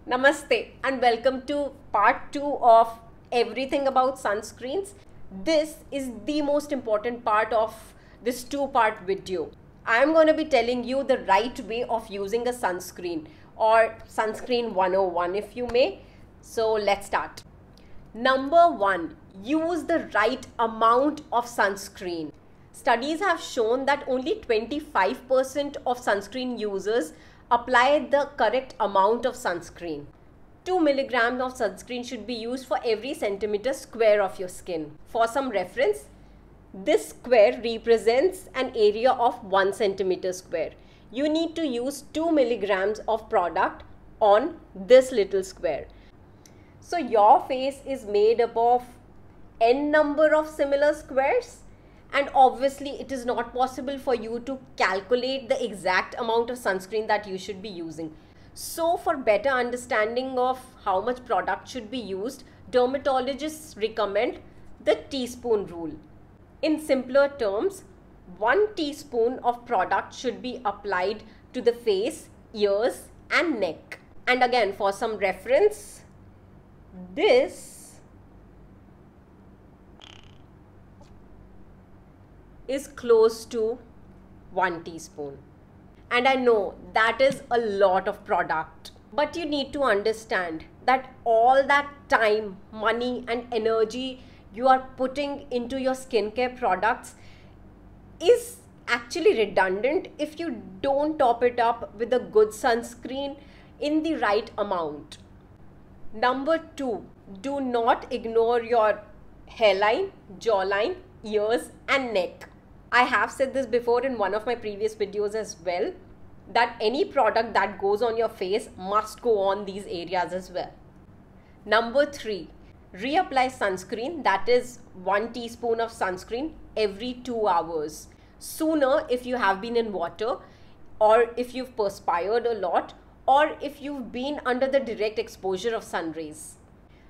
Namaste and welcome to part 2 of everything about sunscreens. This is the most important part of this two-part video. I am going to be telling you the right way of using a sunscreen, or sunscreen 101 if you may. So let's start. Number 1, use the right amount of sunscreen. Studies have shown that only 25% of sunscreen users apply the correct amount of sunscreen. 2 milligrams of sunscreen should be used for every centimeter square of your skin. For some reference, this square represents an area of 1 centimeter square. You need to use 2 milligrams of product on this little square. So your face is made up of n number of similar squares, and obviously it is not possible for you to calculate the exact amount of sunscreen that you should be using. So for better understanding of how much product should be used, dermatologists recommend the teaspoon rule. In simpler terms, 1 teaspoon of product should be applied to the face, ears and neck. And again, for some reference, this is close to 1 teaspoon. And I know that is a lot of product, but you need to understand that all that time, money and energy you are putting into your skincare products is actually redundant if you don't top it up with a good sunscreen in the right amount. Number 2, do not ignore your hairline, jawline, ears and neck. I have said this before in one of my previous videos as well, that any product that goes on your face must go on these areas as well. Number 3, reapply sunscreen, that is 1 teaspoon of sunscreen every 2 hours. Sooner if you have been in water, or if you've perspired a lot, or if you've been under the direct exposure of sun rays.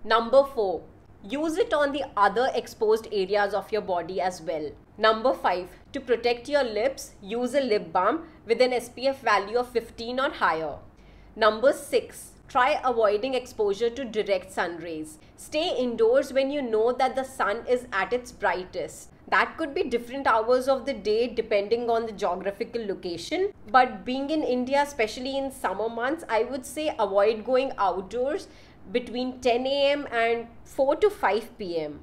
Number 4, use it on the other exposed areas of your body as well. Number 5, to protect your lips, use a lip balm with an SPF value of 15 or higher. Number 6, try avoiding exposure to direct sun rays. Stay indoors when you know that the sun is at its brightest. That could be different hours of the day depending on the geographical location. But being in India, especially in summer months, I would say avoid going outdoors between 10 a.m. and 4 to 5 p.m.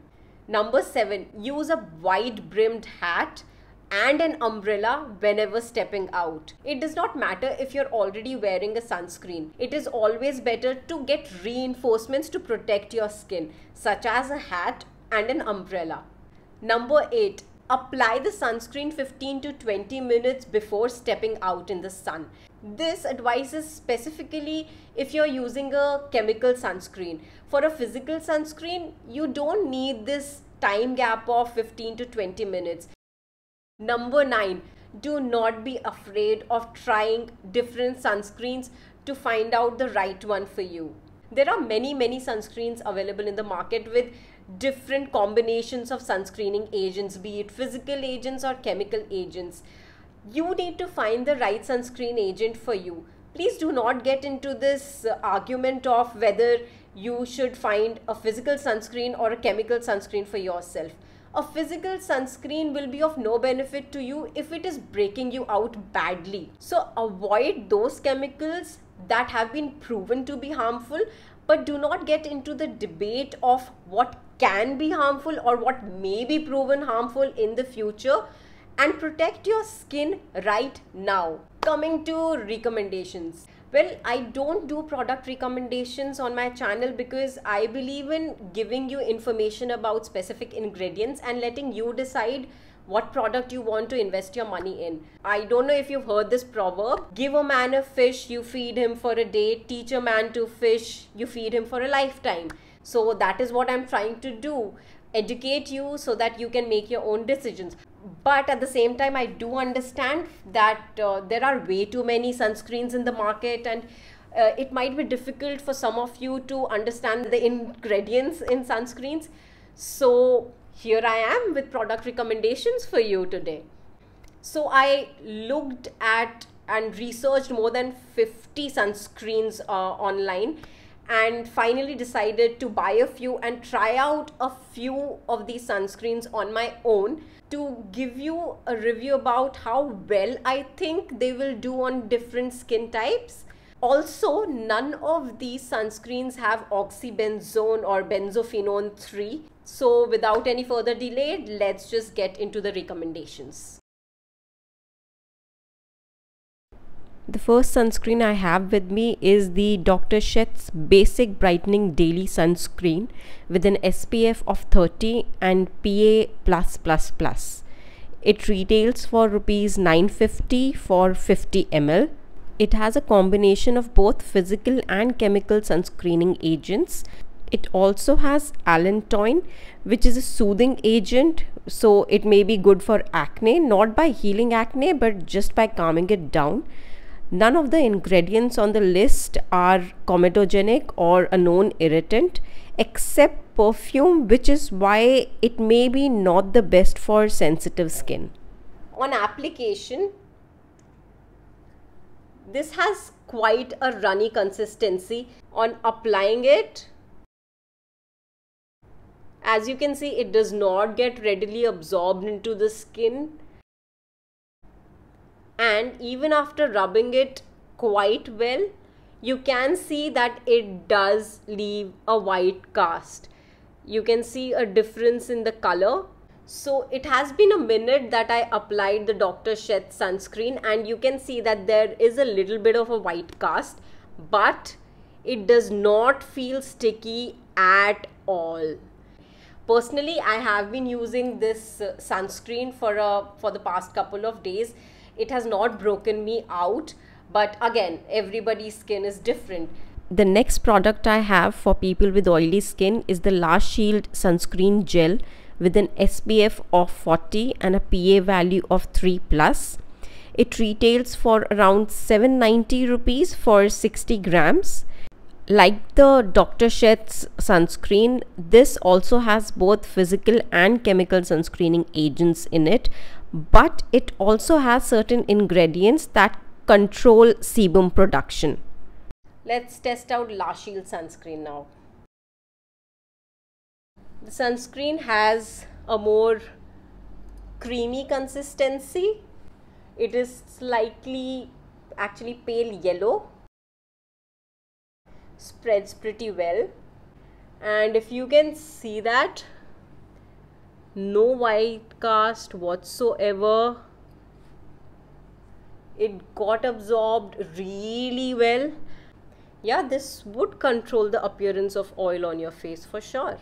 Number 7, use a wide brimmed hat and an umbrella whenever stepping out. It does not matter if you're already wearing a sunscreen. It is always better to get reinforcements to protect your skin, such as a hat and an umbrella. Number 8, apply the sunscreen 15 to 20 minutes before stepping out in the sun. This advice is specifically if you're using a chemical sunscreen. For a physical sunscreen, you don't need this time gap of 15 to 20 minutes. Number 9, do not be afraid of trying different sunscreens to find out the right one for you. There are many sunscreens available in the market with different combinations of sunscreening agents, be it physical agents or chemical agents. You need to find the right sunscreen agent for you. Please do not get into this argument of whether you should find a physical sunscreen or a chemical sunscreen for yourself. A physical sunscreen will be of no benefit to you if it is breaking you out badly. So avoid those chemicals that have been proven to be harmful, but do not get into the debate of what can be harmful or what may be proven harmful in the future, and protect your skin right now. Coming to recommendations. Well, I don't do product recommendations on my channel because I believe in giving you information about specific ingredients and letting you decide what product you want to invest your money in. I don't know if you've heard this proverb, give a man a fish, you feed him for a day, teach a man to fish, you feed him for a lifetime. So that is what I'm trying to do, educate you so that you can make your own decisions. But at the same time, I do understand that there are way too many sunscreens in the market, and it might be difficult for some of you to understand the ingredients in sunscreens. So here I am with product recommendations for you today. So I looked at and researched more than 50 sunscreens online, and finally decided to buy a few and try out a few of these sunscreens on my own to give you a review about how well I think they will do on different skin types. Also, none of these sunscreens have oxybenzone or benzophenone 3. So without any further delay, let's just get into the recommendations. The first sunscreen I have with me is the Dr. Sheth's Basic Brightening Daily Sunscreen with an SPF of 30 and PA+++. It retails for Rs 950 for 50 ml. It has a combination of both physical and chemical sunscreening agents. It also has allantoin, which is a soothing agent, so it may be good for acne, not by healing acne but just by calming it down. None of the ingredients on the list are comedogenic or a known irritant except perfume, which is why it may be not the best for sensitive skin. On application, this has quite a runny consistency. On applying it, as you can see, it does not get readily absorbed into the skin. And even after rubbing it quite well, you can see that it does leave a white cast. You can see a difference in the color. So it has been a minute that I applied the Dr. Sheth sunscreen, and you can see that there is a little bit of a white cast, but it does not feel sticky at all. Personally, I have been using this sunscreen for the past couple of days. It has not broken me out, but again, everybody's skin is different. The next product I have for people with oily skin is the La Shield Sunscreen Gel with an SPF of 40 and a PA value of 3+. It retails for around 790 rupees for 60 grams. Like the Dr. Sheth's sunscreen, this also has both physical and chemical sunscreening agents in it, but it also has certain ingredients that control sebum production. Let's test out La Shield sunscreen now. The sunscreen has a more creamy consistency. It is slightly actually pale yellow. Spreads pretty well, and if you can see that, no white cast whatsoever. It got absorbed really well. Yeah, this would control the appearance of oil on your face for sure.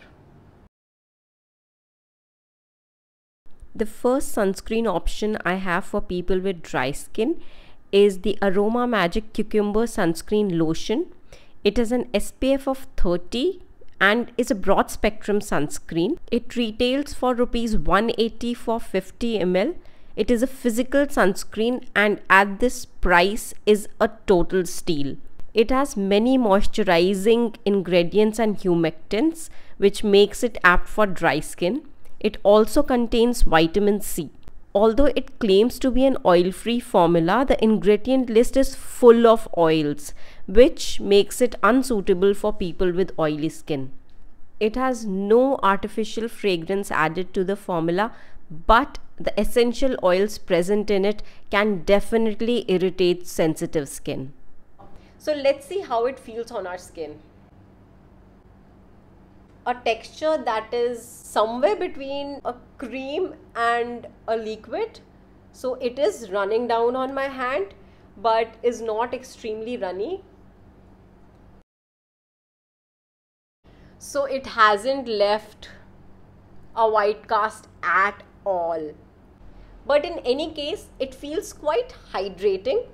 The first sunscreen option I have for people with dry skin is the Aroma Magic Cucumber Sunscreen Lotion. It has an SPF of 30 and is a broad spectrum sunscreen. It retails for Rs 180 for 50 ml. It is a physical sunscreen and at this price is a total steal. It has many moisturizing ingredients and humectants, which makes it apt for dry skin. It also contains vitamin C. Although it claims to be an oil-free formula, the ingredient list is full of oils, which makes it unsuitable for people with oily skin. It has no artificial fragrance added to the formula, but the essential oils present in it can definitely irritate sensitive skin. So let's see how it feels on our skin. A texture that is somewhere between a cream and a liquid. So it is running down on my hand, but is not extremely runny. So it hasn't left a white cast at all. But in any case, it feels quite hydrating.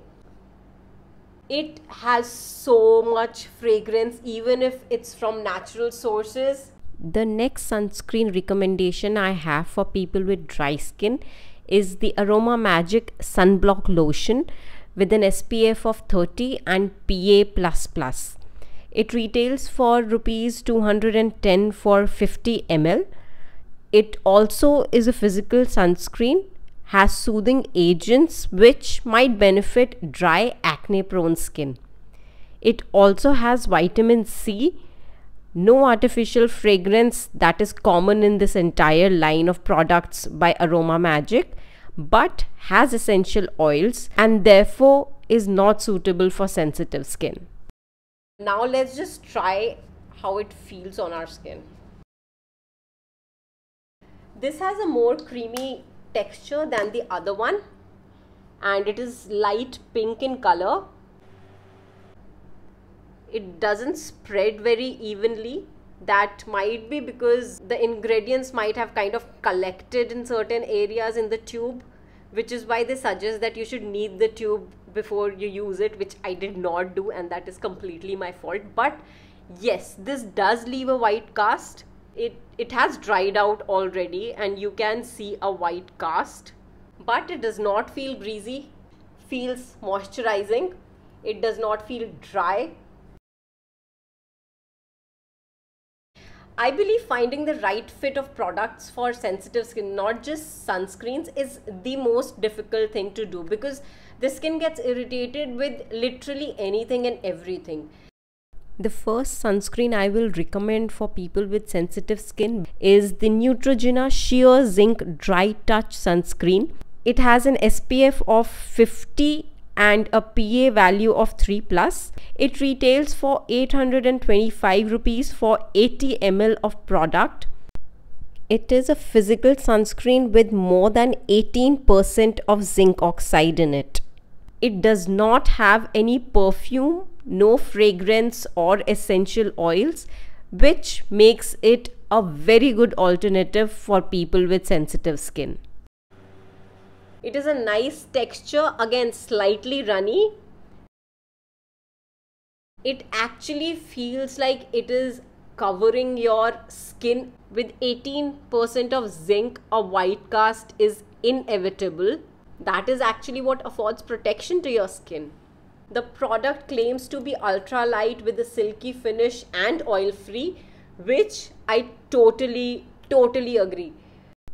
It has so much fragrance, even if it's from natural sources. The next sunscreen recommendation I have for people with dry skin is the Aroma Magic Sunblock Lotion with an SPF of 30 and PA++. It retails for Rs 210 for 50 ml. It also is a physical sunscreen has soothing agents which might benefit dry, acne-prone skin. It also has vitamin C, no artificial fragrance that is common in this entire line of products by Aroma Magic, but has essential oils and therefore is not suitable for sensitive skin. Now let's just try how it feels on our skin. This has a more creamy texture than the other one, and it is light pink in color. It doesn't spread very evenly. That might be because the ingredients might have kind of collected in certain areas in the tube, which is why they suggest that you should knead the tube before you use it, which I did not do, and that is completely my fault. But yes, this does leave a white cast. It has dried out already and you can see a white cast, but it does not feel greasy. Feels moisturizing. It does not feel dry. I believe finding the right fit of products for sensitive skin, not just sunscreens, is the most difficult thing to do, because the skin gets irritated with literally anything and everything. The first sunscreen I will recommend for people with sensitive skin is the Neutrogena Sheer Zinc Dry Touch Sunscreen. It has an SPF of 50 and a PA value of 3+. It retails for 825 rupees for 80 ml of product. It is a physical sunscreen with more than 18% of zinc oxide in it. It does not have any perfume, no fragrance or essential oils, which makes it a very good alternative for people with sensitive skin. It is a nice texture, again slightly runny. It actually feels like it is covering your skin. With 18% of zinc, a white cast is inevitable. That is actually what affords protection to your skin. The product claims to be ultra light with a silky finish and oil free, which I totally agree.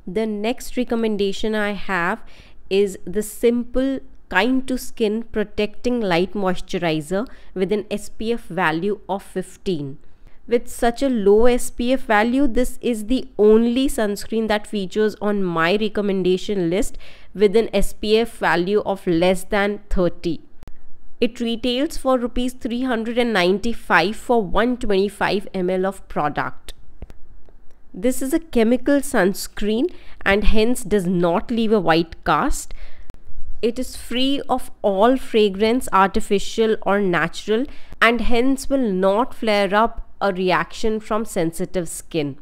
The next recommendation I have is the Simple Kind to Skin Protecting Light Moisturizer with an SPF value of 15. With such a low SPF value, this is the only sunscreen that features on my recommendation list with an SPF value of less than 30. It retails for rupees 395 for 125 ml of product. This is a chemical sunscreen and hence does not leave a white cast. It is free of all fragrance, artificial or natural, and hence will not flare up a reaction from sensitive skin.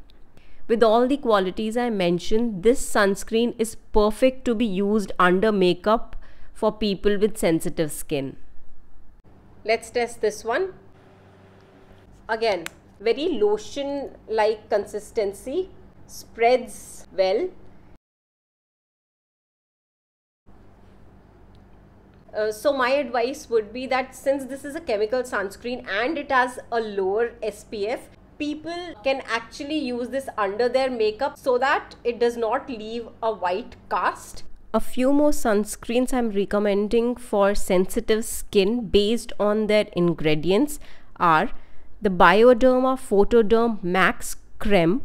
With all the qualities I mentioned, this sunscreen is perfect to be used under makeup for people with sensitive skin. Let's test this one. Again, very lotion-like consistency, spreads well. So my advice would be that since this is a chemical sunscreen and it has a lower SPF, people can actually use this under their makeup so that it does not leave a white cast. A few more sunscreens I'm recommending for sensitive skin based on their ingredients are the Bioderma Photoderm Max Creme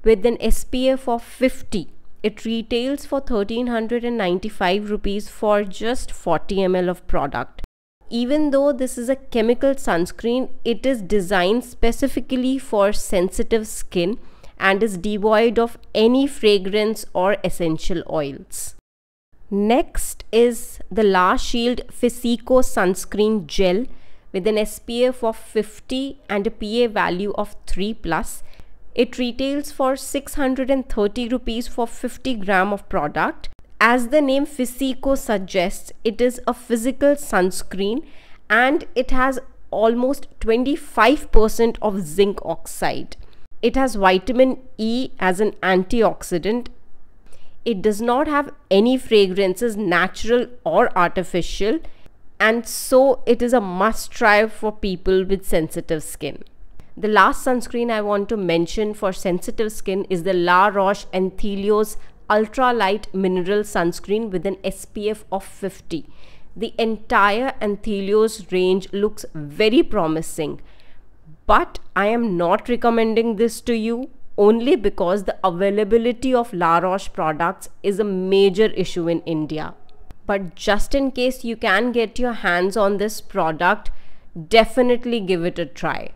with an SPF of 50. It retails for 1395 rupees for just 40 ml of product. Even though this is a chemical sunscreen, it is designed specifically for sensitive skin and is devoid of any fragrance or essential oils. Next is the La Shield Physico Sunscreen Gel with an SPF of 50 and a PA value of 3+. It retails for 630 rupees for 50 gram of product. As the name Physico suggests, it is a physical sunscreen and it has almost 25% of zinc oxide. It has vitamin E as an antioxidant. It does not have any fragrances, natural or artificial, and so it is a must try for people with sensitive skin. The last sunscreen I want to mention for sensitive skin is the La Roche-Anthelios ultra light mineral sunscreen with an SPF of 50. The entire Anthelios range looks very promising, but I am not recommending this to you only because the availability of La Roche products is a major issue in India. But just in case you can get your hands on this product, definitely give it a try.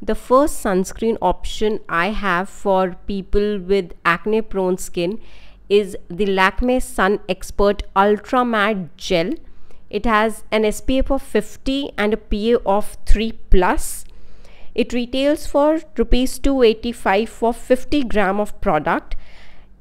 The first sunscreen option I have for people with acne prone skin is the Lakme Sun Expert Ultra Matte Gel. It has an SPF of 50 and a PA of 3+. It retails for Rs 285 for 50 gram of product.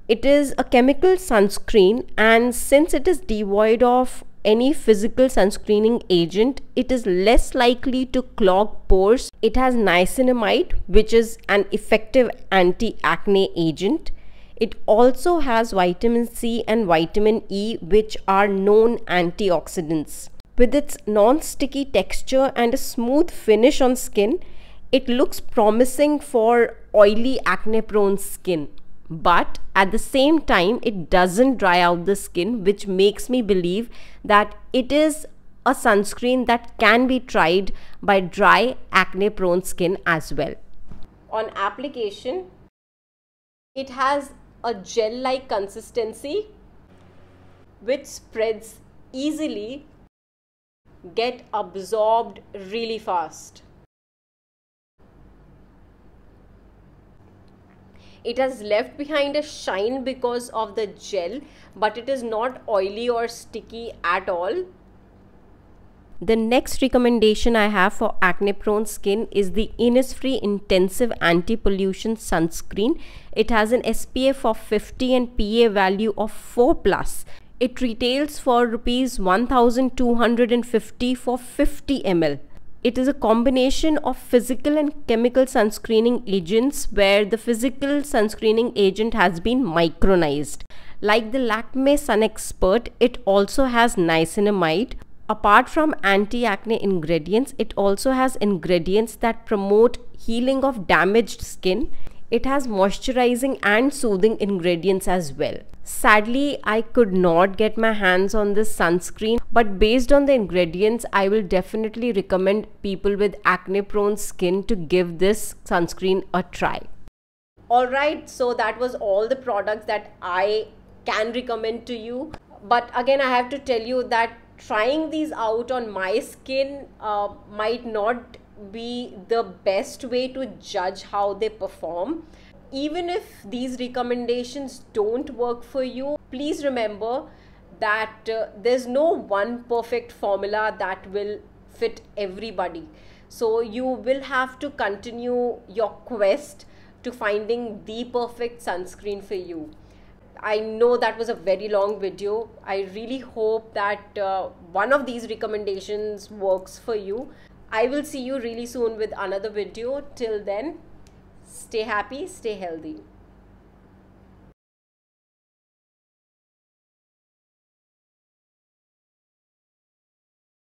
It is a chemical sunscreen, and since it is devoid of any physical sunscreening agent, it is less likely to clog pores. It has niacinamide, which is an effective anti-acne agent. It also has vitamin C and vitamin E, which are known antioxidants. With its non-sticky texture and a smooth finish on skin, it looks promising for oily acne-prone skin. But at the same time, it doesn't dry out the skin, which makes me believe that it is a sunscreen that can be tried by dry acne-prone skin as well. On application, it has a gel-like consistency which spreads easily, get absorbed really fast. It has left behind a shine because of the gel, but it is not oily or sticky at all. The next recommendation I have for acne prone skin is the Innisfree Intensive Anti-Pollution Sunscreen. It has an SPF of 50 and PA value of 4+. It retails for Rs 1250 for 50 ml. It is a combination of physical and chemical sunscreening agents, where the physical sunscreening agent has been micronized. Like the Lakme Sun Expert, it also has niacinamide. Apart from anti-acne ingredients, it also has ingredients that promote healing of damaged skin. It has moisturizing and soothing ingredients as well. Sadly, I could not get my hands on this sunscreen, but based on the ingredients, I will definitely recommend people with acne-prone skin to give this sunscreen a try. Alright, so that was all the products that I can recommend to you. But again, I have to tell you that trying these out on my skin might not be the best way to judge how they perform. Even if these recommendations don't work for you, please remember that there's no one perfect formula that will fit everybody. So you will have to continue your quest to finding the perfect sunscreen for you. I know that was a very long video. I really hope that one of these recommendations works for you. I will see you really soon with another video. Till then, stay happy, stay healthy.